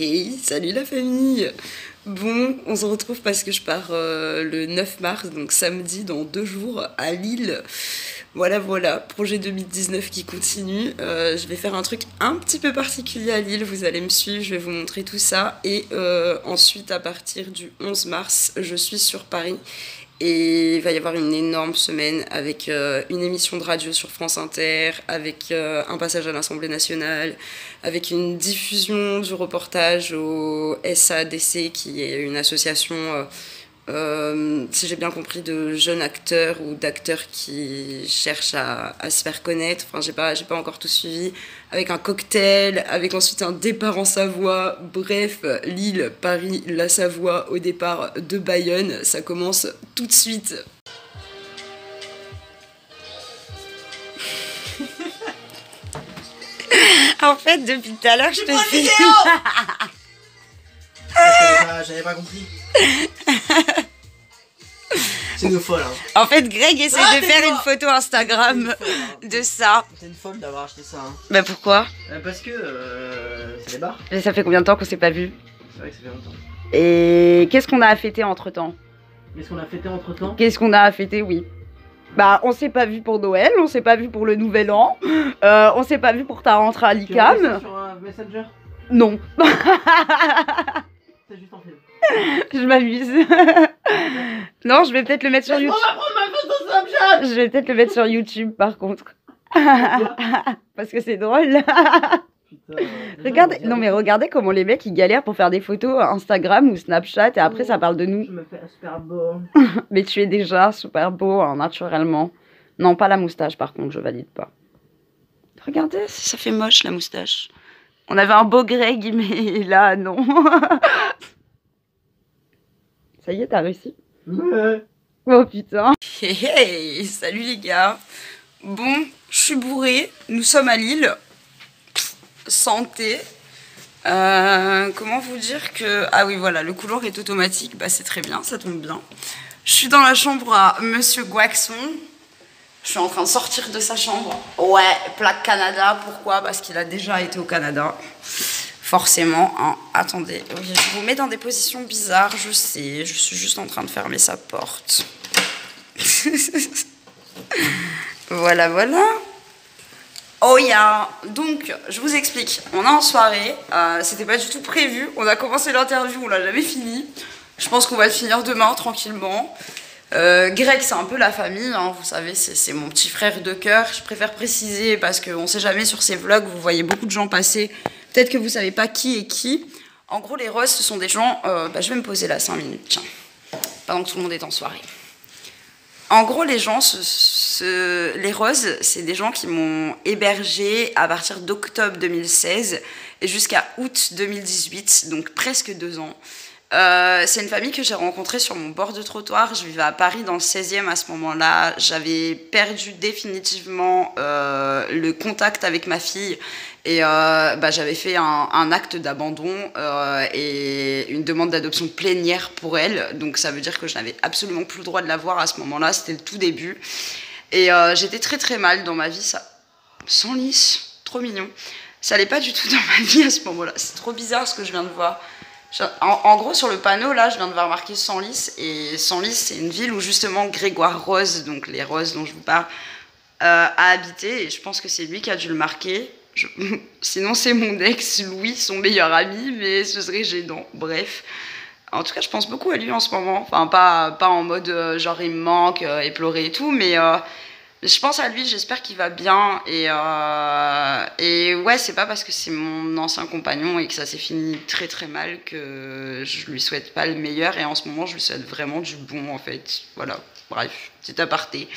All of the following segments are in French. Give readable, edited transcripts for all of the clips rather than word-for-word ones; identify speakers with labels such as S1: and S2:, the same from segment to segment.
S1: Hey, salut la famille! Bon, on se retrouve parce que je pars le 9 mars, donc samedi, dans 2 jours, à Lille. Voilà, projet 2019 qui continue. Je vais faire un truc un petit peu particulier à Lille, vous allez me suivre, je vais vous montrer tout ça. Et ensuite, à partir du 11 mars, je suis sur Paris. Et il va y avoir une énorme semaine avec une émission de radio sur France Inter, avec un passage à l'Assemblée nationale, avec une diffusion du reportage au SADC, qui est une association, si j'ai bien compris, de jeunes acteurs ou d'acteurs qui cherchent à se faire connaître. Enfin, j'ai pas encore tout suivi. Avec un cocktail, avec ensuite un départ en Savoie. Bref, Lille, Paris, la Savoie, au départ de Bayonne. Ça commence tout de suite. En fait, depuis tout à l'heure, je te filme.
S2: J'avais pas compris. C'est une folle, hein.
S1: En fait, Greg essaie de faire une photo Instagram de ça.
S2: C'est une folle d'avoir acheté ça, hein.
S1: Bah pourquoi?
S2: Parce que c'est des bars.
S1: Mais ça fait combien de temps qu'on s'est pas vu?
S2: C'est vrai que ça fait longtemps.
S1: Et qu'est-ce qu'on a à fêter entre temps?
S2: Qu'est-ce qu'on a fêté entre temps?
S1: Qu'est-ce qu'on a à fêter, oui. Bah, on s'est pas vu pour Noël, on s'est pas vu pour le Nouvel An, on s'est pas vu pour ta rentrée à l'ICAM.
S2: Sur Messenger?
S1: Non.
S2: C'est juste en film.
S1: Je m'amuse. Non, je vais peut-être le mettre sur YouTube.
S2: On va prendre ma photo Snapchat.
S1: Je vais peut-être le mettre sur YouTube par contre. Parce que c'est drôle.
S2: Putain,
S1: Regardez, non mais regardez comment les mecs ils galèrent pour faire des photos Instagram ou Snapchat et après ça parle de nous.
S2: Je me fais super beau.
S1: Mais tu es déjà super beau, hein, naturellement. Non, pas la moustache par contre, je valide pas. Regardez, ça fait moche la moustache. On avait un beau Greg, mais là, non. Ça y est, t'as réussi?
S2: Ouais.
S1: Oh putain. Hey, salut les gars. Bon, je suis bourrée, nous sommes à Lille. Santé. Comment vous dire que... Ah oui, voilà, le couloir est automatique, bah c'est très bien, ça tombe bien. Je suis dans la chambre à Monsieur Guaxon. Je suis en train de sortir de sa chambre. Ouais, plaque Canada, pourquoi? Parce qu'il a déjà été au Canada. Forcément, hein. Attendez, oui, je vous mets dans des positions bizarres, je sais. Je suis juste en train de fermer sa porte. Voilà. Oh yeah. Donc, je vous explique. On est en soirée. C'était pas du tout prévu. On a commencé l'interview, on l'a jamais fini. Je pense qu'on va le finir demain, tranquillement. Greg, c'est un peu la famille, hein, vous savez, c'est mon petit frère de cœur. Je préfère préciser parce qu'on sait jamais sur ces vlogs, vous voyez beaucoup de gens passer. Peut-être que vous savez pas qui est qui. En gros, les roses, ce sont des gens... je vais me poser là 5 minutes, tiens. Pendant que tout le monde est en soirée. En gros, les gens, les roses, c'est des gens qui m'ont hébergé à partir d'octobre 2016 et jusqu'à août 2018, donc presque 2 ans. C'est une famille que j'ai rencontrée sur mon bord de trottoir. Je vivais à Paris dans le 16e à ce moment-là. J'avais perdu définitivement le contact avec ma fille et j'avais fait un acte d'abandon et une demande d'adoption plénière pour elle. Donc ça veut dire que je n'avais absolument plus le droit de la voir à ce moment-là. C'était le tout début. Et j'étais très très mal dans ma vie. Ça... Sans lisse, trop mignon. Ça allait pas du tout dans ma vie à ce moment-là. C'est trop bizarre ce que je viens de voir. En gros, sur le panneau, là, je viens de voir marquer Senlis. Et Senlis, c'est une ville où, justement, Grégoire Rose, donc les roses dont je vous parle, a habité. Et je pense que c'est lui qui a dû le marquer. Sinon, c'est mon ex, Louis, son meilleur ami, mais ce serait gênant. Bref. En tout cas, je pense beaucoup à lui en ce moment. Enfin, pas en mode, genre, il me manque et pleurer et tout, mais... je pense à lui, j'espère qu'il va bien et ouais, c'est pas parce que c'est mon ancien compagnon et que ça s'est fini très très mal que je lui souhaite pas le meilleur et en ce moment je lui souhaite vraiment du bon en fait. Voilà, bref, petit aparté.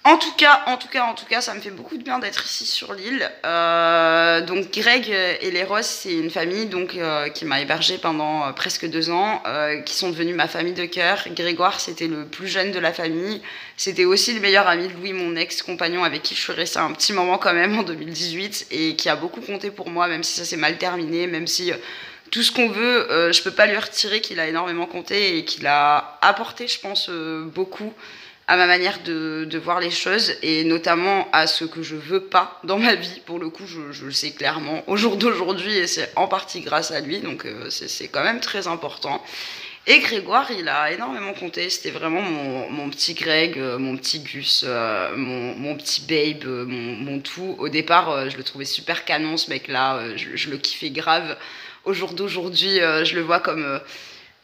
S1: En tout cas, ça me fait beaucoup de bien d'être ici sur l'île. Donc Greg et les Roses, c'est une famille donc, qui m'a hébergée pendant presque 2 ans, qui sont devenus ma famille de cœur. Grégoire, c'était le plus jeune de la famille. C'était aussi le meilleur ami de Louis, mon ex-compagnon, avec qui je suis restée un petit moment quand même en 2018, et qui a beaucoup compté pour moi, même si ça s'est mal terminé, même si... tout ce qu'on veut, je peux pas lui retirer qu'il a énormément compté et qu'il a apporté, je pense, beaucoup à ma manière de voir les choses et notamment à ce que je veux pas dans ma vie. Pour le coup, je le sais clairement au jour d'aujourd'hui et c'est en partie grâce à lui, donc c'est quand même très important. Et Grégoire, il a énormément compté, c'était vraiment mon petit Greg, mon petit Gus, mon petit Babe, mon tout. Au départ, je le trouvais super canon ce mec-là, je le kiffais grave. Au jour d'aujourd'hui, je le vois comme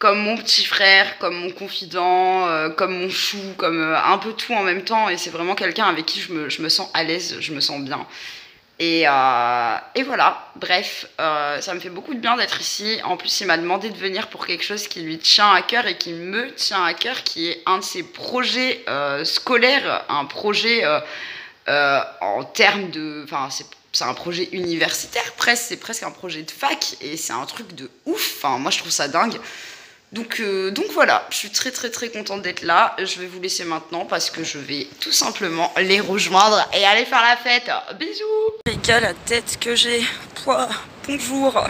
S1: mon petit frère, comme mon confident, comme mon chou, comme un peu tout en même temps. Et c'est vraiment quelqu'un avec qui je me sens à l'aise, je me sens bien. Et voilà, bref, ça me fait beaucoup de bien d'être ici. En plus, il m'a demandé de venir pour quelque chose qui lui tient à cœur et qui me tient à cœur, qui est un de ses projets scolaires, un projet en termes de... Enfin, c'est un projet universitaire, presque, c'est presque un projet de fac, et c'est un truc de ouf. Enfin, moi, je trouve ça dingue. Donc voilà, je suis très très très contente d'être là. Je vais vous laisser maintenant parce que je vais tout simplement les rejoindre et aller faire la fête. Bisous. Les gars, la tête que j'ai. Pouah, bonjour.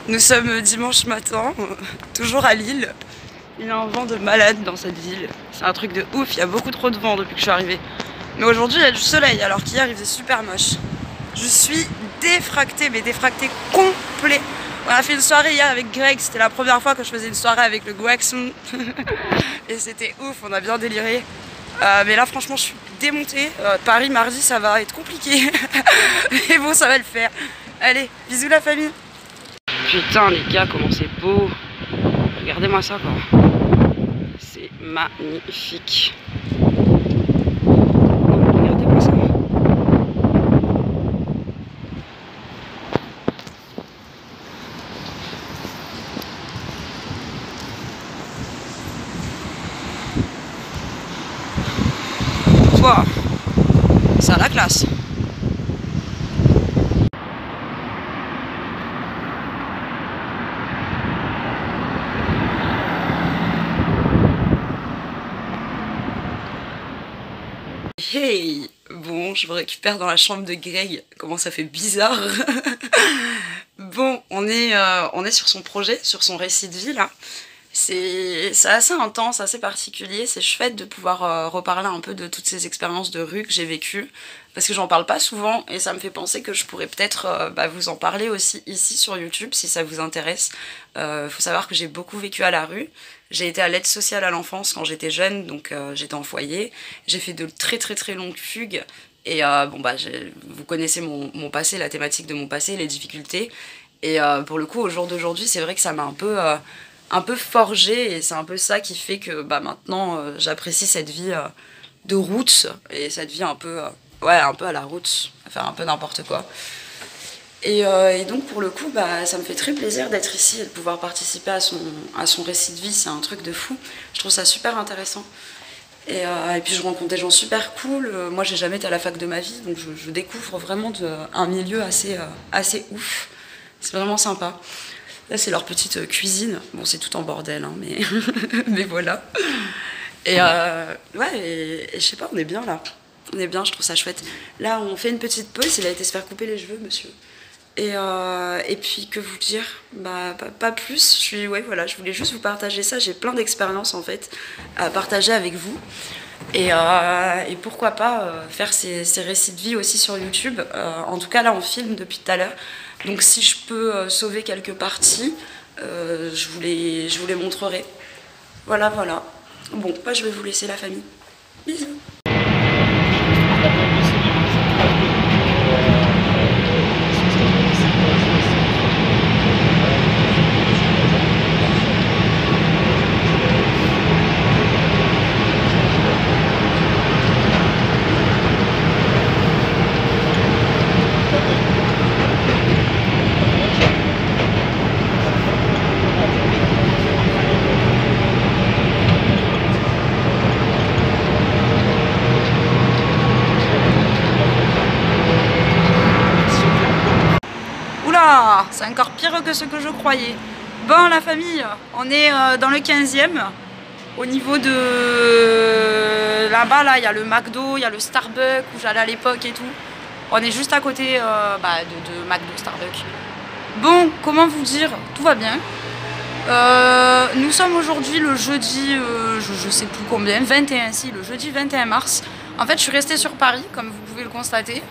S1: Nous sommes dimanche matin, toujours à Lille. Il y a un vent de malade dans cette ville. C'est un truc de ouf, il y a beaucoup trop de vent depuis que je suis arrivée. Mais aujourd'hui, il y a du soleil alors qu'hier, il faisait super moche. Je suis défractée, mais défractée complet. On a fait une soirée hier avec Greg, c'était la première fois que je faisais une soirée avec le Guaxon. Et c'était ouf, on a bien déliré. Mais là franchement je suis démontée. Paris mardi ça va être compliqué. Mais bon ça va le faire. Allez, bisous la famille. Putain les gars, comment c'est beau. Regardez-moi ça quoi. C'est magnifique. Regardez-moi ça. Wow. Ça a la classe. Hey. Bon, je me récupère dans la chambre de Greg. Comment ça fait bizarre. Bon, on est sur son projet, sur son récit de vie là. C'est assez intense, assez particulier, c'est chouette de pouvoir reparler un peu de toutes ces expériences de rue que j'ai vécues, parce que j'en parle pas souvent et ça me fait penser que je pourrais peut-être vous en parler aussi ici sur YouTube si ça vous intéresse. Faut savoir que j'ai beaucoup vécu à la rue, j'ai été à l'aide sociale à l'enfance quand j'étais jeune, donc j'étais en foyer, j'ai fait de très très très longues fugues et bon bah vous connaissez mon passé, la thématique de mon passé, les difficultés, et pour le coup au jour d'aujourd'hui c'est vrai que ça m'a un peu forgé et c'est un peu ça qui fait que bah, maintenant j'apprécie cette vie de route et cette vie un peu à la route, à faire un peu n'importe quoi. Et donc pour le coup bah, ça me fait très plaisir d'être ici et de pouvoir participer à son récit de vie, c'est un truc de fou, je trouve ça super intéressant. Et puis je rencontre des gens super cool, moi j'ai jamais été à la fac de ma vie donc je découvre vraiment un milieu assez ouf, c'est vraiment sympa. Là, c'est leur petite cuisine. Bon, c'est tout en bordel, hein, mais... mais voilà. Et ouais, et je sais pas, on est bien là. On est bien, je trouve ça chouette. Là, on fait une petite pause. Il a été se faire couper les cheveux, monsieur. Et puis, que vous dire, bah, pas plus. Voilà, je voulais juste vous partager ça. J'ai plein d'expériences, en fait, à partager avec vous. Et pourquoi pas faire ces récits de vie aussi sur YouTube. En tout cas, là, on filme depuis tout à l'heure. Donc si je peux sauver quelques parties, je vous les montrerai. Voilà. Bon, bah, je vais vous laisser la famille. Bisous. C'est encore pire que ce que je croyais. Bon la famille, on est dans le 15e. Au niveau de... Là-bas, là, il y a le McDo, il y a le Starbucks où j'allais à l'époque et tout. On est juste à côté de McDo, Starbucks. Bon, comment vous dire, tout va bien. Nous sommes aujourd'hui le jeudi, je sais plus combien, 21, si, le jeudi 21 mars. En fait, je suis restée sur Paris, comme vous pouvez le constater.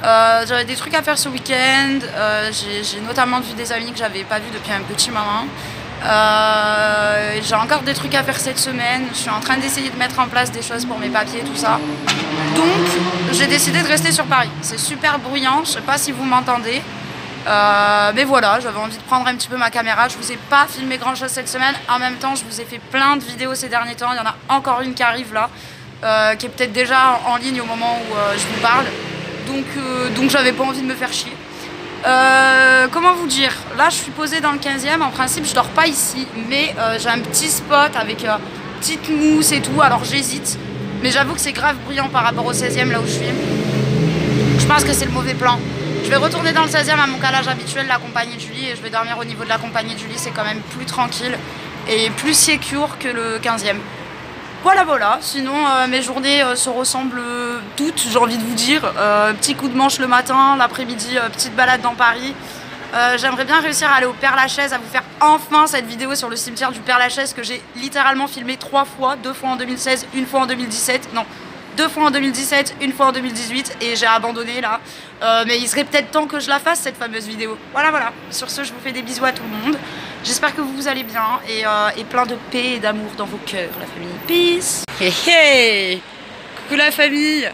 S1: J'avais des trucs à faire ce week-end. J'ai notamment vu des amis que j'avais pas vus depuis un petit moment. J'ai encore des trucs à faire cette semaine. Je suis en train d'essayer de mettre en place des choses pour mes papiers, tout ça. Donc, j'ai décidé de rester sur Paris. C'est super bruyant, je sais pas si vous m'entendez. Mais voilà, j'avais envie de prendre un petit peu ma caméra. Je vous ai pas filmé grand chose cette semaine. En même temps, je vous ai fait plein de vidéos ces derniers temps. Il y en a encore une qui arrive là, qui est peut-être déjà en ligne au moment où je vous parle. Donc j'avais pas envie de me faire chier. Comment vous dire? Là, je suis posée dans le 15e. En principe, je dors pas ici, mais j'ai un petit spot avec petite mousse et tout. Alors j'hésite, mais j'avoue que c'est grave bruyant par rapport au 16e là où je suis. Je pense que c'est le mauvais plan. Je vais retourner dans le 16e à mon calage habituel, la compagnie de Julie, et je vais dormir au niveau de la compagnie de Julie. C'est quand même plus tranquille et plus secure que le 15e. Voilà, voilà. Sinon, mes journées se ressemblent toutes, j'ai envie de vous dire. Petit coup de manche le matin, l'après-midi, petite balade dans Paris. J'aimerais bien réussir à aller au Père-Lachaise, à vous faire enfin cette vidéo sur le cimetière du Père-Lachaise que j'ai littéralement filmé 3 fois, 2 fois en 2016, une fois en 2017. Non, 2 fois en 2017, une fois en 2018 et j'ai abandonné là. Mais il serait peut-être temps que je la fasse cette fameuse vidéo. Voilà, voilà. Sur ce, je vous fais des bisous à tout le monde. J'espère que vous allez bien et plein de paix et d'amour dans vos cœurs, la famille. Peace. Hey hey. Coucou la famille.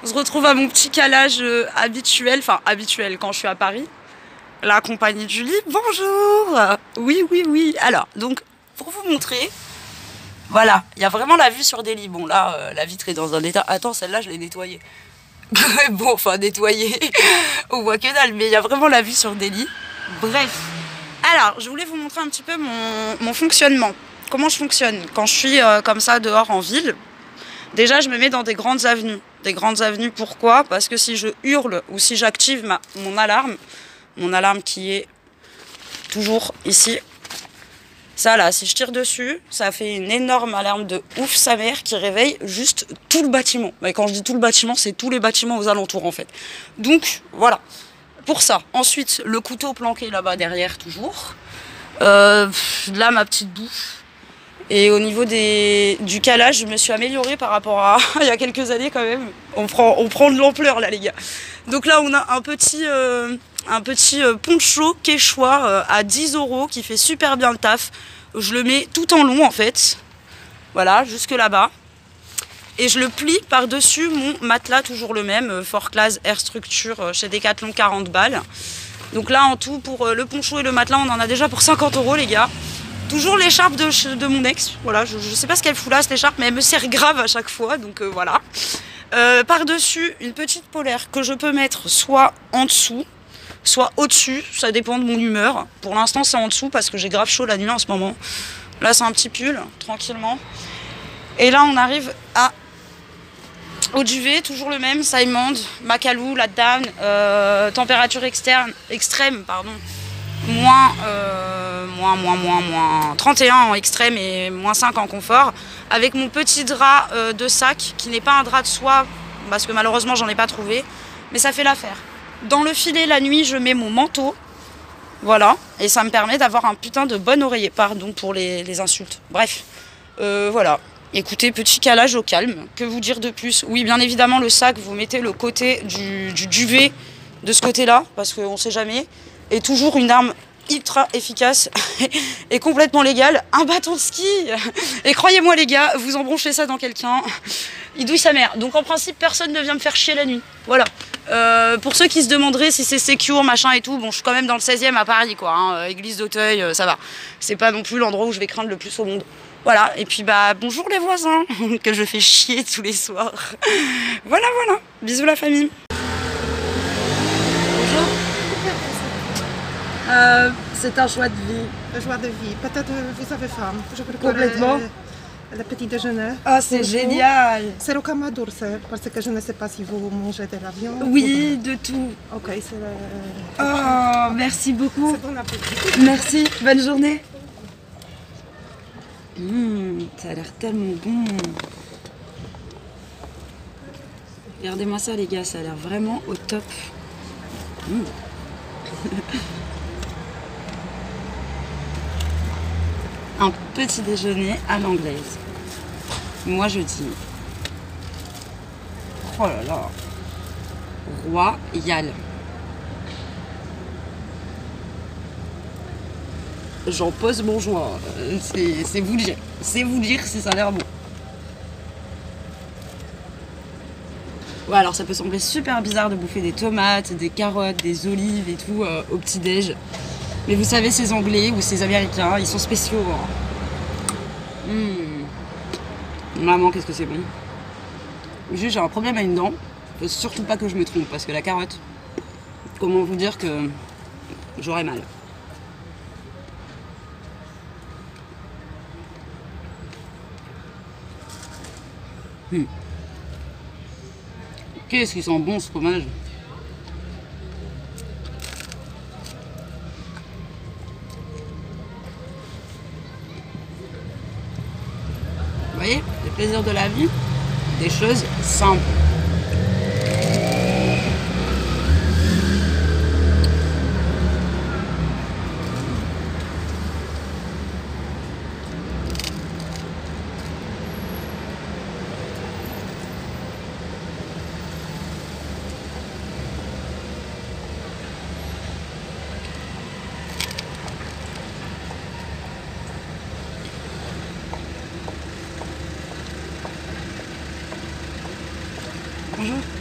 S1: On se retrouve à mon petit calage habituel, enfin habituel quand je suis à Paris. La compagnie de Julie, bonjour. Oui, oui, oui. Alors, donc, pour vous montrer, voilà, il y a vraiment la vue sur Delhi. Bon, là, la vitre est dans un état... Attends, celle-là, je l'ai nettoyée. Bon, enfin, nettoyée, on voit que dalle, mais il y a vraiment la vue sur Delhi. Bref. Alors, je voulais vous montrer un petit peu mon fonctionnement. Comment je fonctionne quand je suis comme ça dehors en ville. Déjà, je me mets dans des grandes avenues. Des grandes avenues, pourquoi? Parce que si je hurle ou si j'active mon alarme qui est toujours ici, ça là, si je tire dessus, ça fait une énorme alarme de ouf sa mère qui réveille juste tout le bâtiment. Mais quand je dis tout le bâtiment, c'est tous les bâtiments aux alentours en fait. Donc voilà, pour ça. Ensuite, le couteau planqué là-bas derrière toujours. Là, ma petite douche. Et au niveau du calage, je me suis améliorée par rapport à il y a quelques années quand même. On prend de l'ampleur là les gars. Donc là, on a un petit poncho quechua à 10 € qui fait super bien le taf. Je le mets tout en long en fait. Voilà, jusque là-bas. Et je le plie par-dessus mon matelas, toujours le même, Fort Class Air Structure chez Decathlon, 40 balles. Donc là, en tout, pour le poncho et le matelas, on en a déjà pour 50 € les gars. Toujours l'écharpe de mon ex. Voilà, je sais pas ce qu'elle fout là, cette écharpe, mais elle me sert grave à chaque fois, donc voilà. Par-dessus, une petite polaire que je peux mettre soit en dessous, soit au-dessus, ça dépend de mon humeur. Pour l'instant, c'est en dessous parce que j'ai grave chaud la nuit en ce moment. Là, c'est un petit pull, tranquillement. Et là, on arrive au duvet, toujours le même, Simon, Macalou, la Down, température extrême, pardon. Moins 31 en extrême et moins 5 en confort, avec mon petit drap de sac qui n'est pas un drap de soie parce que malheureusement j'en ai pas trouvé, mais ça fait l'affaire. Dans le filet la nuit je mets mon manteau, voilà, et ça me permet d'avoir un putain de bon oreiller, pardon pour les insultes, bref, voilà. Écoutez, petit calage au calme, que vous dire de plus? Oui, bien évidemment le sac, vous mettez le côté du duvet de ce côté là, parce qu'on sait jamais. Et toujours une arme ultra efficace et complètement légale, un bâton de ski. Et croyez-moi les gars, vous embranchez ça dans quelqu'un, il douille sa mère. Donc en principe, personne ne vient me faire chier la nuit. Voilà. Pour ceux qui se demanderaient si c'est secure, machin et tout, bon, je suis quand même dans le 16e à Paris, quoi. Hein, église d'Auteuil, ça va. C'est pas non plus l'endroit où je vais craindre le plus au monde. Voilà. Et puis bah bonjour les voisins que je fais chier tous les soirs. Voilà, voilà. Bisous la famille. C'est un choix de vie.
S3: Un choix de vie. Peut-être vous avez faim. Je prépare
S1: Complètement.
S3: Le petit déjeuner.
S1: Ah, c'est génial.
S3: C'est le camadour, parce que je ne sais pas si vous mangez de la viande.
S1: Oui, de tout.
S3: Ok, c'est le...
S1: Oh, merci beaucoup.
S3: C'est bon appétit.
S1: Merci, bonne journée. Ça a l'air tellement bon. Regardez-moi ça les gars, ça a l'air vraiment au top. un petit déjeuner à l'anglaise. Moi je dis, oh là là, royal. J'en pose mon joint, c'est vous dire, si ça a l'air bon. Ouais, alors ça peut sembler super bizarre de bouffer des tomates, des carottes, des olives et tout au petit-déj. Mais vous savez, ces Anglais ou ces Américains, ils sont spéciaux. Hein. Maman, qu'est-ce que c'est bon. Juste, j'ai un problème à une dent. Faut surtout pas que je me trompe, parce que la carotte, comment vous dire que j'aurais mal. Qu'est-ce qu'ils sont bons ce fromage. Vous voyez, les plaisirs de la vie, des choses simples. Bonjour.